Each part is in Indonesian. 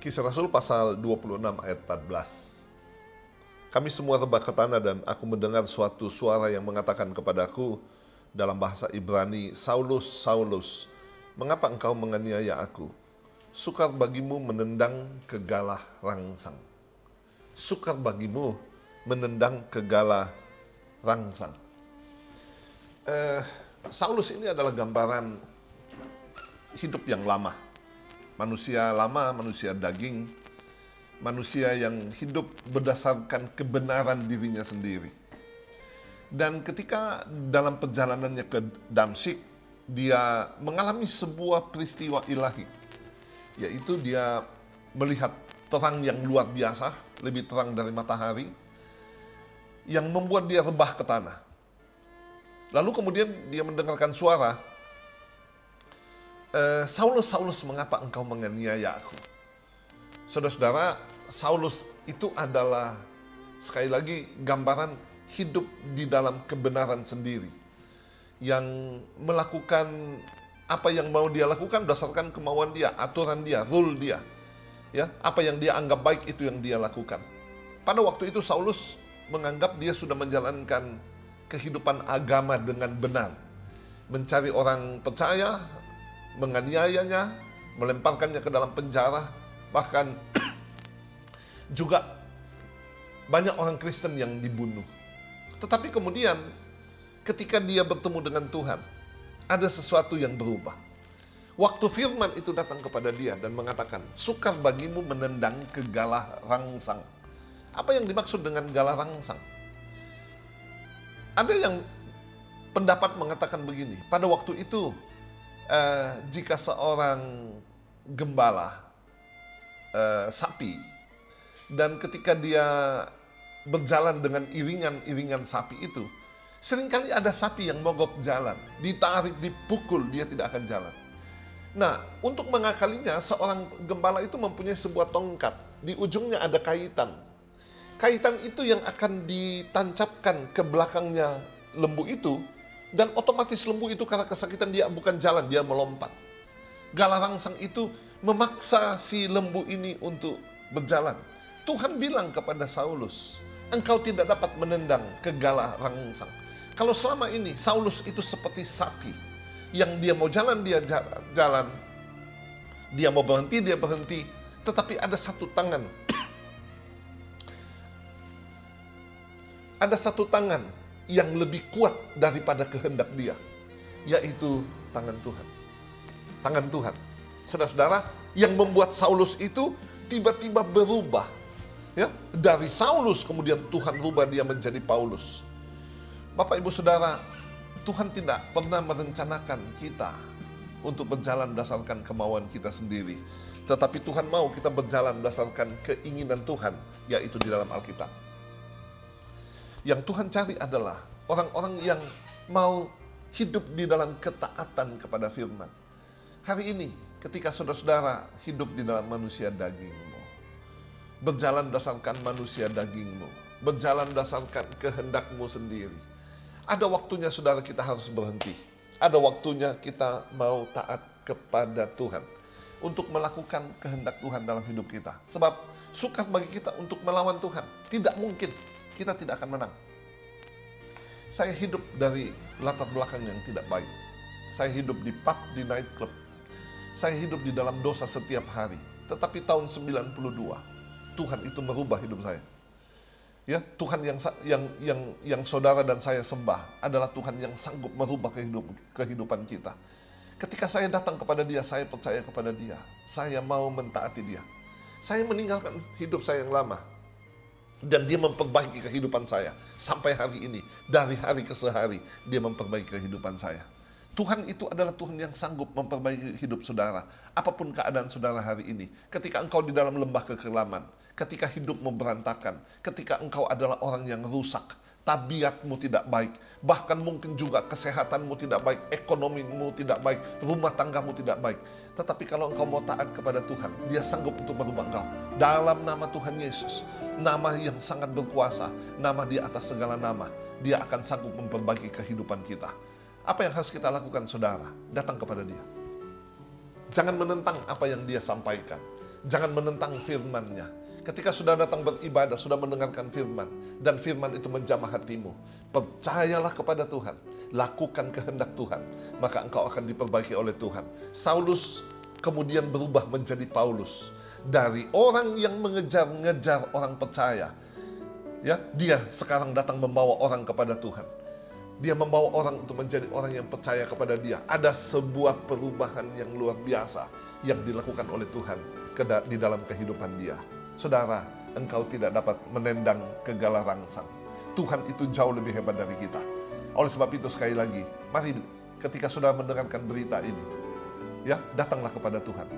Kisah Rasul pasal 26 ayat 14. Kami semua rebah ke tanah dan aku mendengar suatu suara yang mengatakan kepadaku dalam bahasa Ibrani, Saulus, Saulus, mengapa engkau menganiaya aku? Sukar bagimu menendang ke galah rangsang. Sukar bagimu menendang ke galah rangsang. Saulus ini adalah gambaran hidup yang lama. Manusia lama, manusia daging, manusia yang hidup berdasarkan kebenaran dirinya sendiri. Dan ketika dalam perjalanannya ke Damsyik, dia mengalami sebuah peristiwa ilahi, yaitu dia melihat terang yang luar biasa, lebih terang dari matahari, yang membuat dia rebah ke tanah. Lalu kemudian dia mendengarkan suara, Saulus, Saulus, mengapa engkau menganiaya aku? Saudara-saudara, Saulus itu adalah sekali lagi gambaran hidup di dalam kebenaran sendiri, yang melakukan apa yang mau dia lakukan berdasarkan kemauan dia, aturan dia, rule dia. Ya, apa yang dia anggap baik itu yang dia lakukan. Pada waktu itu Saulus menganggap dia sudah menjalankan kehidupan agama dengan benar. Mencari orang percaya, menganiayanya, melemparkannya ke dalam penjara, bahkan juga banyak orang Kristen yang dibunuh. Tetapi kemudian ketika dia bertemu dengan Tuhan, ada sesuatu yang berubah. Waktu firman itu datang kepada dia dan mengatakan, sukar bagimu menendang ke galah rangsang. Apa yang dimaksud dengan galah rangsang? Ada yang pendapat mengatakan begini, pada waktu itu jika seorang gembala sapi, dan ketika dia berjalan dengan iringan-iringan sapi itu, seringkali ada sapi yang mogok jalan, ditarik, dipukul, dia tidak akan jalan. Nah, untuk mengakalinya, seorang gembala itu mempunyai sebuah tongkat, di ujungnya ada kaitan. Kaitan itu yang akan ditancapkan ke belakangnya lembu itu, dan otomatis lembu itu karena kesakitan dia bukan jalan, dia melompat. Galah rangsang itu memaksa si lembu ini untuk berjalan. Tuhan bilang kepada Saulus, engkau tidak dapat menendang ke galah rangsang. Kalau selama ini Saulus itu seperti sapi, yang dia mau jalan, dia jalan, dia mau berhenti, dia berhenti, tetapi ada satu tangan, ada satu tangan yang lebih kuat daripada kehendak dia, yaitu tangan Tuhan. Tangan Tuhan. Saudara-saudara, yang membuat Saulus itu tiba-tiba berubah. Ya, dari Saulus kemudian Tuhan rubah dia menjadi Paulus. Bapak Ibu Saudara, Tuhan tidak pernah merencanakan kita untuk berjalan berdasarkan kemauan kita sendiri. Tetapi Tuhan mau kita berjalan berdasarkan keinginan Tuhan, yaitu di dalam Alkitab. Yang Tuhan cari adalah orang-orang yang mau hidup di dalam ketaatan kepada firman. Hari ini, ketika saudara-saudara hidup di dalam manusia dagingmu, berjalan berdasarkan manusia dagingmu, berjalan berdasarkan kehendakmu sendiri, ada waktunya saudara kita harus berhenti. Ada waktunya kita mau taat kepada Tuhan untuk melakukan kehendak Tuhan dalam hidup kita. Sebab sukar bagi kita untuk melawan Tuhan. Tidak mungkin. Kita tidak akan menang. Saya hidup dari latar belakang yang tidak baik. Saya hidup di pub, di night club. Saya hidup di dalam dosa setiap hari. Tetapi tahun 92, Tuhan itu merubah hidup saya. Ya, Tuhan yang saudara dan saya sembah adalah Tuhan yang sanggup merubah kehidupan kita. Ketika saya datang kepada Dia, saya percaya kepada Dia. Saya mau mentaati Dia. Saya meninggalkan hidup saya yang lama. Dan Dia memperbaiki kehidupan saya sampai hari ini. Dari hari ke sehari, Dia memperbaiki kehidupan saya. Tuhan itu adalah Tuhan yang sanggup memperbaiki hidup saudara. Apapun keadaan saudara hari ini. Ketika engkau di dalam lembah kekelaman, ketika hidupmu berantakan, ketika engkau adalah orang yang rusak, tabiatmu tidak baik, bahkan mungkin juga kesehatanmu tidak baik, ekonomimu tidak baik, rumah tanggamu tidak baik. Tetapi kalau engkau mau taat kepada Tuhan, Dia sanggup untuk merubah engkau. Dalam nama Tuhan Yesus, nama yang sangat berkuasa, nama di atas segala nama, Dia akan sanggup memperbaiki kehidupan kita. Apa yang harus kita lakukan, saudara? Datang kepada Dia. Jangan menentang apa yang Dia sampaikan. Jangan menentang firman-Nya. Ketika sudah datang beribadah, sudah mendengarkan firman, dan firman itu menjamah hatimu, percayalah kepada Tuhan, lakukan kehendak Tuhan, maka engkau akan diperbaiki oleh Tuhan. Saulus kemudian berubah menjadi Paulus. Dari orang yang mengejar-ngejar orang percaya, ya, dia sekarang datang membawa orang kepada Tuhan. Dia membawa orang untuk menjadi orang yang percaya kepada dia. Ada sebuah perubahan yang luar biasa yang dilakukan oleh Tuhan di dalam kehidupan dia. Saudara, engkau tidak dapat menendang kegala rangsang. Tuhan itu jauh lebih hebat dari kita. Oleh sebab itu sekali lagi, mari ketika sudah mendengarkan berita ini, ya, datanglah kepada Tuhan.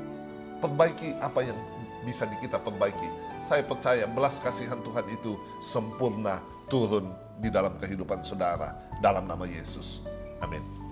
Perbaiki apa yang bisa kita perbaiki. Saya percaya belas kasihan Tuhan itu sempurna turun di dalam kehidupan saudara. Dalam nama Yesus. Amin.